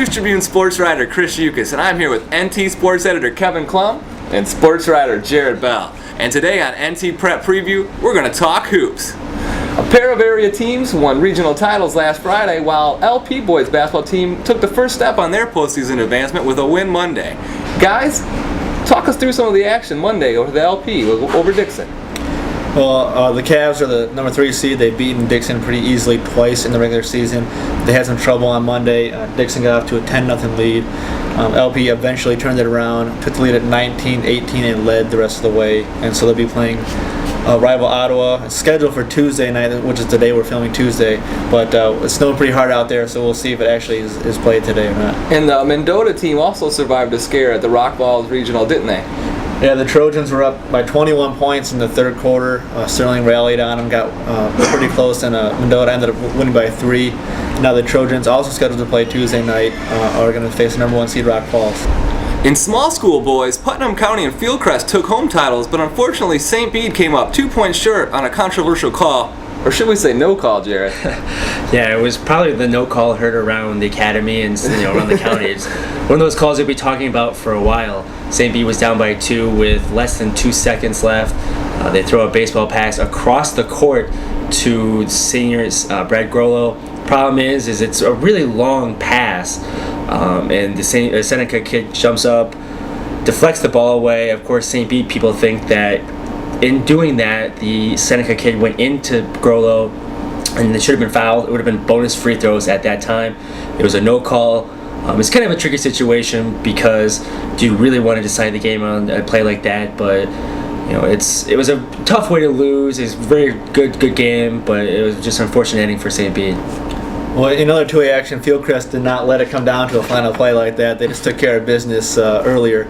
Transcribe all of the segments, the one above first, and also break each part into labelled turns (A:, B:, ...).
A: NewsTribune sports writer Chris Yukas, and I'm here with NT sports editor Kevin Klum and sports writer Jared Bell. And today on NT Prep Preview, we're going to talk hoops. A pair of area teams won regional titles last Friday, while LP boys basketball team took the first step on their postseason advancement with a win Monday. Guys, talk us through some of the action Monday over the LP, over Dixon.
B: Well, the Cavs are the number 3 seed. They've beaten Dixon pretty easily twice in the regular season. They had some trouble on Monday. Dixon got off to a 10-0 lead. LP eventually turned it around, took the lead at 19-18, and led the rest of the way. And so they'll be playing rival Ottawa. It's scheduled for Tuesday night, which is the day we're filming Tuesday. But it's snowing pretty hard out there, so we'll see if it actually is played today or not.
A: And the Mendota team also survived a scare at the Rock Falls Regional, didn't they?
B: Yeah, the Trojans were up by 21 points in the third quarter. Sterling rallied on them, got pretty close, and Mendota ended up winning by 3. Now the Trojans, also scheduled to play Tuesday night, are going to face the number 1 seed Rock Falls.
A: In small school boys, Putnam County and Fieldcrest took home titles, but unfortunately St. Bede came up 2 points short on a controversial call. Or should we say no call, Jared?
C: Yeah, it was probably the no call heard around the academy and around the county. It's one of those calls we'll be talking about for a while. St. Bede was down by 2 with less than 2 seconds left. They throw a baseball pass across the court to seniors Brad Grollo. Problem is it's a really long pass, and the Seneca kid jumps up, deflects the ball away. Of course, St. Bede people think that in doing that, the Seneca kid went into Grollo, and it should have been fouled. It would have been bonus free throws at that time. It was a no call. It's kind of a tricky situation because do you really want to decide the game on a play like that? But it was a tough way to lose. It's a very good game, but it was just an unfortunate ending for St. Bede.
B: Well, in another 2A action, Fieldcrest did not let it come down to a final play like that. They just took care of business earlier.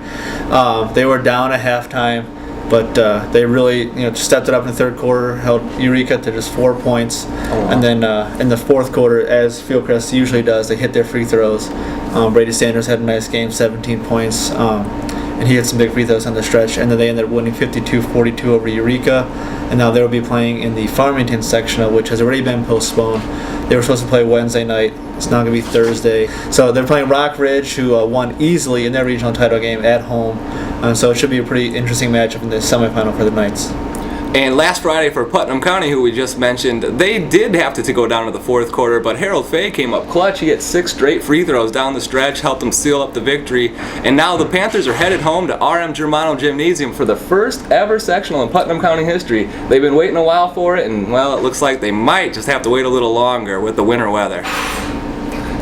B: They were down at halftime, but they really stepped it up in the third quarter, held Eureka to just 4 points. Oh, wow. And then in the fourth quarter, as Fieldcrest usually does, they hit their free throws. Brady Sanders had a nice game, 17 points. And he had some big free throws on the stretch, and then they ended up winning 52-42 over Eureka, and now they'll be playing in the Farmington sectional, which has already been postponed. They were supposed to play Wednesday night. It's now going to be Thursday. So they're playing Rock Ridge, who won easily in their regional title game at home, so it should be a pretty interesting matchup in the semifinal for the Knights.
A: And last Friday for Putnam County, who we just mentioned, they did have to go down to the fourth quarter, but Harold Fay came up clutch. He hit 6 straight free throws down the stretch, helped them seal up the victory. And now the Panthers are headed home to RM Germano Gymnasium for the first ever sectional in Putnam County history. They've been waiting a while for it, and well, it looks like they might just have to wait a little longer with the winter weather.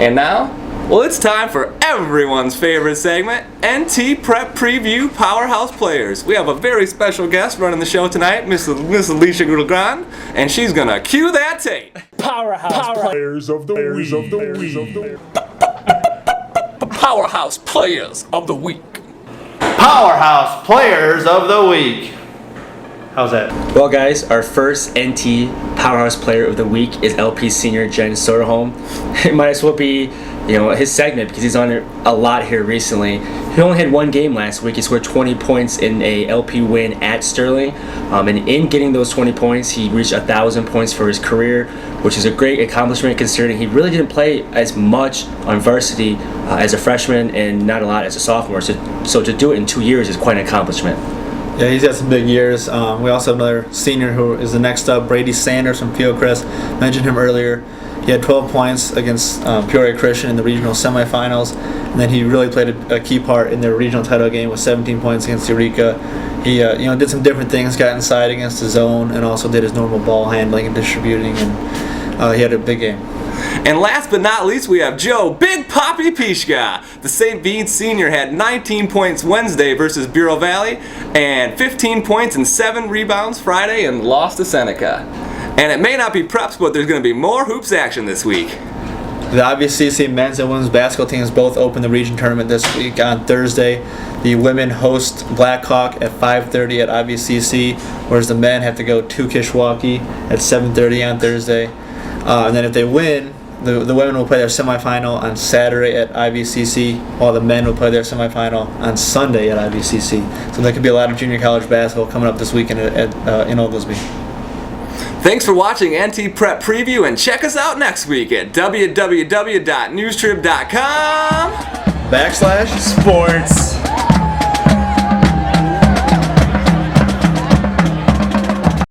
A: And now, well, it's time for everyone's favorite segment, NT Prep Preview Powerhouse Players. We have a very special guest running the show tonight, Miss Alicia Grosjean, and she's going to cue that tape.
D: Powerhouse Players of the Week.
A: Powerhouse Players of the Week.
B: Powerhouse Players of the Week. How's that?
C: Well, guys, our first NT Powerhouse Player of the Week is LP senior Jen Soderholm. It might as well be his segment because he's on it a lot here recently. He only had 1 game last week. He scored 20 points in a LP win at Sterling. And in getting those 20 points, he reached 1,000 points for his career, which is a great accomplishment considering he really didn't play as much on varsity as a freshman and not a lot as a sophomore. So to do it in 2 years is quite an accomplishment.
B: Yeah, he's had some big years. We also have another senior who is the next up, Brady Sanders from Fieldcrest. Mentioned him earlier. He had 12 points against Peoria Christian in the regional semifinals, and then he really played a key part in their regional title game with 17 points against Eureka. He did some different things, got inside against the zone, and also did his normal ball handling and distributing, and he had a big game.
A: And last but not least, we have Joe Big Poppy Pishka. The St. Bede senior had 19 points Wednesday versus Bureau Valley, and 15 points and 7 rebounds Friday, and lost to Seneca. And it may not be preps, but there's going to be more hoops action this week.
B: The IBCC men's and women's basketball teams both open the region tournament this week on Thursday. The women host Blackhawk at 5:30 at IBCC, whereas the men have to go to Kishwaukee at 7:30 on Thursday. And then if they win, the women will play their semifinal on Saturday at IBCC, while the men will play their semifinal on Sunday at IBCC. So there could be a lot of junior college basketball coming up this weekend in Oglesby.
A: Thanks for watching NT Prep Preview, and check us out next week at www.newstrib.com/sports.